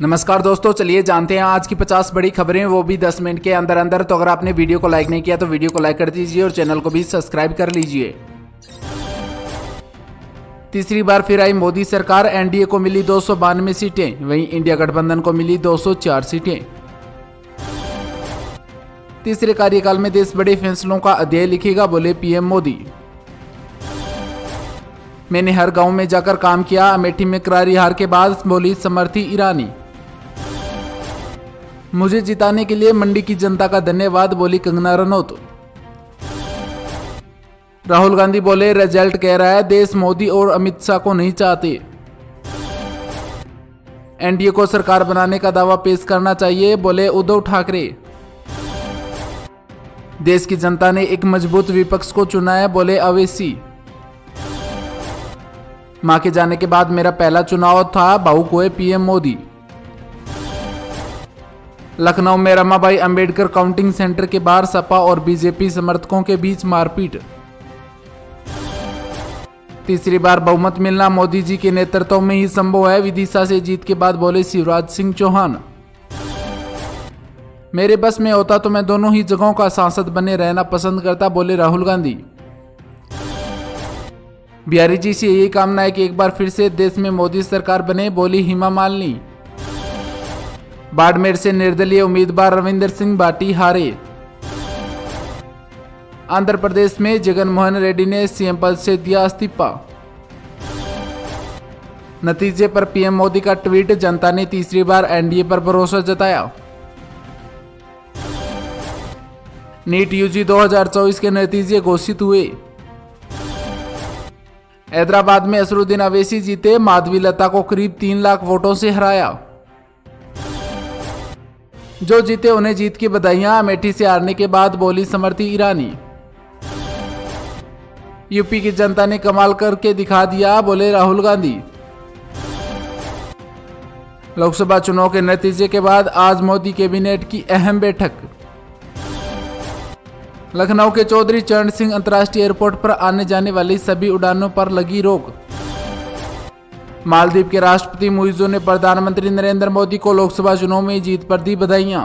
नमस्कार दोस्तों, चलिए जानते हैं आज की 50 बड़ी खबरें, वो भी 10 मिनट के अंदर अंदर। तो अगर आपने वीडियो को लाइक नहीं किया तो वीडियो को लाइक कर दीजिए और चैनल को भी सब्सक्राइब कर लीजिए। तीसरी बार फिर आई मोदी सरकार, एनडीए को मिली 292 सीटें, वहीं इंडिया गठबंधन को मिली 204 सीटें। तीसरे कार्यकाल में देश बड़े फैसलों का अध्याय लिखेगा, बोले पीएम मोदी। मैंने हर गांव में जाकर काम किया, अमेठी में करारी हार के बाद बोली स्मृति ईरानी। मुझे जिताने के लिए मंडी की जनता का धन्यवाद, बोली कंगना रनौत। राहुल गांधी बोले रिजल्ट कह रहा है देश मोदी और अमित शाह को नहीं चाहते। एनडीए को सरकार बनाने का दावा पेश करना चाहिए, बोले उद्धव ठाकरे। देश की जनता ने एक मजबूत विपक्ष को चुना है, बोले अवैसी। मां के जाने के बाद मेरा पहला चुनाव था, भावुक हुए पीएम मोदी। लखनऊ में रमाबाई अंबेडकर काउंटिंग सेंटर के बाहर सपा और बीजेपी समर्थकों के बीच मारपीट। तीसरी बार बहुमत मिलना मोदी जी के नेतृत्व में ही संभव है, विदिशा से जीत के बाद बोले शिवराज सिंह चौहान। मेरे बस में होता तो मैं दोनों ही जगहों का सांसद बने रहना पसंद करता, बोले राहुल गांधी। बिहारी जी से यही कामना है कि एक बार फिर से देश में मोदी सरकार बने, बोली हेमा मालिनी। बाड़मेर से निर्दलीय उम्मीदवार रविंदर सिंह भाटी हारे। आंध्र प्रदेश में जगन मोहन रेड्डी ने सीएम पद से दिया इस्तीफा। नतीजे पर पीएम मोदी का ट्वीट, जनता ने तीसरी बार एनडीए पर भरोसा जताया। नीट यूजी 2024 के नतीजे घोषित हुए। हैदराबाद में असरुद्दीन अवैसी जीते, माधवी लता को करीब 3 लाख वोटों से हराया। जो जीते उन्हें जीत की बधाइयां, अमेठी से हारने के बाद बोली स्मृति ईरानी। यूपी की जनता ने कमाल करके दिखा दिया, बोले राहुल गांधी। लोकसभा चुनाव के नतीजे के बाद आज मोदी कैबिनेट की अहम बैठक। लखनऊ के चौधरी चरण सिंह अंतर्राष्ट्रीय एयरपोर्ट पर आने जाने वाली सभी उड़ानों पर लगी रोक। मालदीव के राष्ट्रपति मुइज़ो ने प्रधानमंत्री नरेंद्र मोदी को लोकसभा चुनाव में जीत पर दी बधाइयां।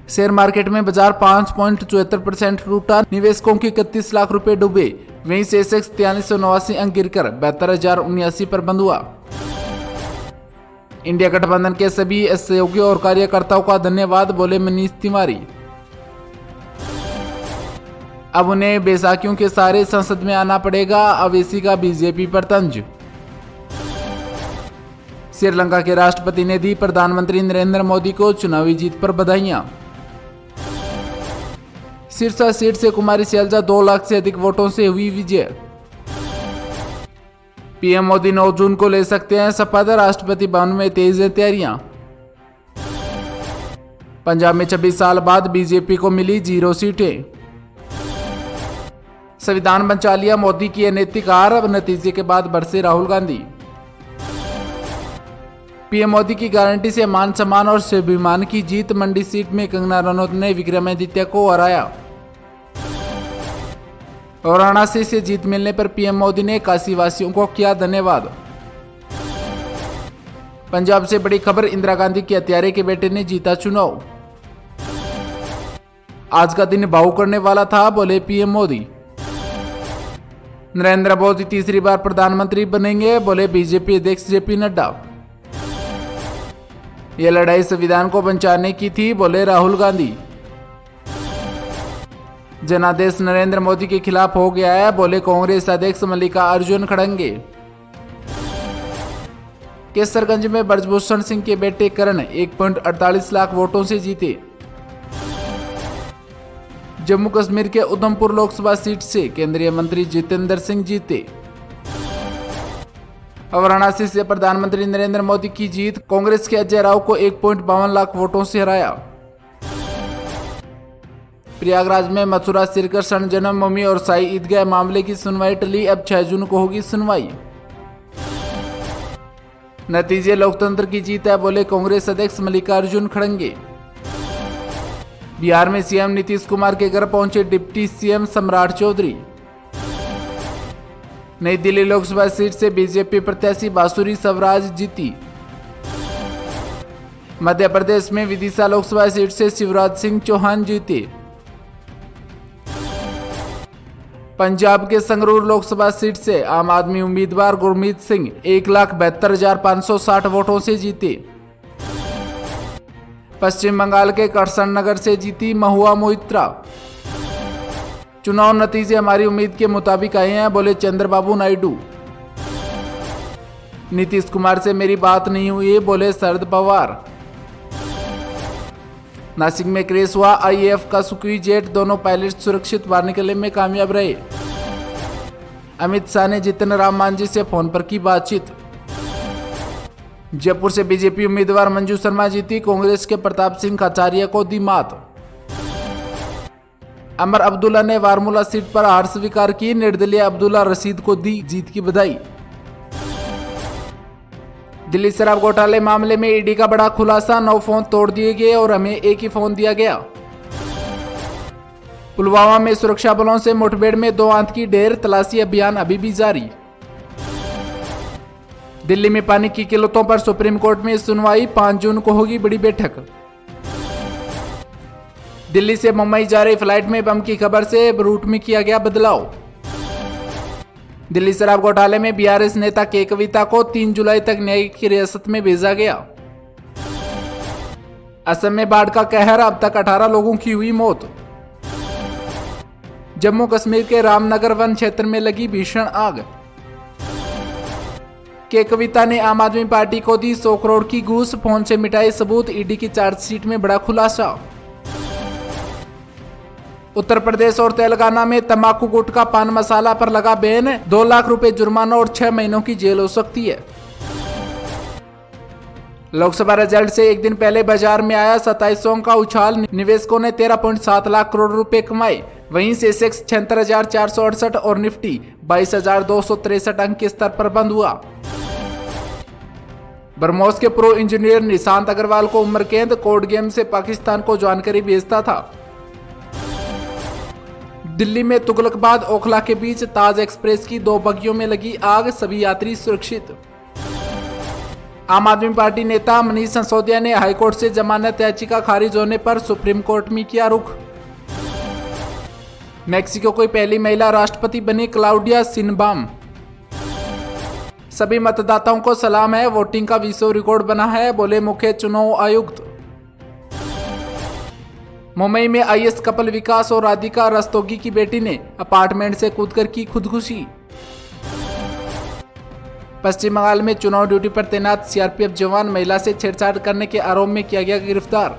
शेयर मार्केट में बाजार 5.74% टूटा, निवेशकों के 31 लाख रुपए डूबे, वहीं सेंसेक्स 4389 अंक गिरकर 72,079 पर बंद हुआ। इंडिया गठबंधन के सभी सहयोगियों और कार्यकर्ताओं का धन्यवाद, बोले मनीष तिवारी। अब उन्हें बैसाखियों के सारे संसद में आना पड़ेगा, अवैसी का बीजेपी पर तंज। श्रीलंका के राष्ट्रपति ने दी प्रधानमंत्री नरेंद्र मोदी को चुनावी जीत पर बधाइयां। सिरसा सीट से कुमारी शैलजा 2 लाख से अधिक वोटों से हुई विजय। पीएम मोदी 9 जून को ले सकते हैं शपथ, राष्ट्रपति भवन में तेज है तैयारियां। पंजाब में 26 साल बाद बीजेपी को मिली 0 सीटें। संविधान बचा लिया मोदी की अनैतिक हार, अब नतीजे के बाद बरसे राहुल गांधी। पीएम मोदी की गारंटी से मान सम्मान और स्वाभिमान की जीत, मंडी सीट में कंगना रनौत ने विक्रमादित्य को हराया। वाराणसी से जीत मिलने पर पीएम मोदी ने काशी वासियों को किया धन्यवाद। पंजाब से बड़ी खबर, इंदिरा गांधी के हत्यारे के बेटे ने जीता चुनाव। आज का दिन भावुक करने वाला था, बोले पीएम मोदी। नरेंद्र मोदी तीसरी बार प्रधानमंत्री बनेंगे, बोले बीजेपी अध्यक्ष जेपी नड्डा। यह लड़ाई संविधान को बचाने की थी, बोले राहुल गांधी। जनादेश नरेंद्र मोदी के खिलाफ हो गया है, बोले कांग्रेस अध्यक्ष मल्लिकार्जुन खड़गे। केसरगंज में ब्रजभूषण सिंह के बेटे करण 1.48 लाख वोटों से जीते। जम्मू कश्मीर के उधमपुर लोकसभा सीट से केंद्रीय मंत्री जितेंद्र सिंह जीते। वाराणसी से प्रधानमंत्री नरेंद्र मोदी की जीत, कांग्रेस के अजय राव को 1.52 लाख वोटों से हराया। प्रयागराज में मथुरा श्री कृष्ण जन्मभूमि और साई ईदगाह मामले की सुनवाई टली, अब 6 जून को होगी सुनवाई। नतीजे लोकतंत्र की जीत है, बोले कांग्रेस अध्यक्ष मल्लिकार्जुन खड़गे। बिहार में सीएम नीतीश कुमार के घर पहुंचे डिप्टी सीएम सम्राट चौधरी। नई दिल्ली लोकसभा सीट से बीजेपी प्रत्याशी बांसुरी स्वराज जीती। मध्य प्रदेश में विदिशा लोकसभा सीट से शिवराज सिंह चौहान जीते। पंजाब के संगरूर लोकसभा सीट से आम आदमी उम्मीदवार गुरमीत सिंह 1,72,560 वोटों से जीते। पश्चिम बंगाल के करसन नगर से जीती महुआ मोइत्रा। चुनाव नतीजे हमारी उम्मीद के मुताबिक आए हैं, बोले चंद्रबाबू नायडू। नीतीश कुमार से मेरी बात नहीं हुई, बोले शरद पवार। नासिक में क्रैश हुआ आईएएफ का सुखोई जेट, दोनों पायलट सुरक्षित बाहर निकलने में कामयाब रहे। अमित शाह ने जितन राम मांझी से फोन पर की बातचीत। जयपुर से बीजेपी उम्मीदवार मंजू शर्मा जीती, कांग्रेस के प्रताप सिंह कचारिया को दी मात। अमर अब्दुल्ला ने वारमूला सीट पर हार स्वीकार की, निर्दलीय अब्दुल्ला रशीद को दी जीत की बधाई। दिल्ली शराब घोटाले मामले में ईडी का बड़ा खुलासा, 9 फोन तोड़ दिए गए और हमें एक ही फोन दिया गया। पुलवामा में सुरक्षा बलों से मुठभेड़ में 2 आतंकी ढेर, तलाशी अभियान अभी भी जारी। दिल्ली में पानी की किल्लतों पर सुप्रीम कोर्ट में सुनवाई, 5 जून को होगी बड़ी बैठक। दिल्ली से मुंबई जा रही फ्लाइट में बम की खबर से रूट में किया गया बदलाव। दिल्ली शराब घोटाले में बीआरएस नेता के कविता को 3 जुलाई तक न्यायिक हिरासत में भेजा गया। असम में बाढ़ का कहर, अब तक 18 लोगों की हुई मौत। जम्मू कश्मीर के रामनगर वन क्षेत्र में लगी भीषण आग। के कविता ने आम आदमी पार्टी को दी 100 करोड़ की घूस, फोन से मिटाए सबूत, ईडी की चार्जशीट में बड़ा खुलासा। उत्तर प्रदेश और तेलंगाना में तंबाकू, गुटखा, पान मसाला पर लगा बैन, 2 लाख रुपए जुर्माना और 6 महीनों की जेल हो सकती है। लोकसभा रिजल्ट से एक दिन पहले बाजार में आया 2700 का उछाल, निवेशकों ने 13.7 लाख करोड़ रुपए कमाए। वहीं सेंसेक्स 76,468 और निफ्टी 22,263 अंक के स्तर पर बंद हुआ। ब्रह्मोस के प्रो इंजीनियर निशांत अग्रवाल को उम्र कैद, कोर्ट गेम से पाकिस्तान को जानकारी भेजता था। दिल्ली में तुगलकाबाद ओखला के बीच ताज एक्सप्रेस की 2 बगियों में लगी आग, सभी यात्री सुरक्षित। आम आदमी पार्टी नेता मनीष सिसोदिया ने हाईकोर्ट से जमानत याचिका खारिज होने पर सुप्रीम कोर्ट में किया रुख। मैक्सिको की पहली महिला राष्ट्रपति बनी क्लाउडिया शिनबाम। सभी मतदाताओं को सलाम है, वोटिंग का विश्व रिकॉर्ड बना है, बोले मुख्य चुनाव आयुक्त। मुंबई में आईएएस कपल विकास और राधिका रस्तोगी की बेटी ने अपार्टमेंट से कूदकर की खुदकुशी। पश्चिम बंगाल में चुनाव ड्यूटी पर तैनात सीआरपीएफ जवान महिला से छेड़छाड़ करने के आरोप में किया गया गिरफ्तार।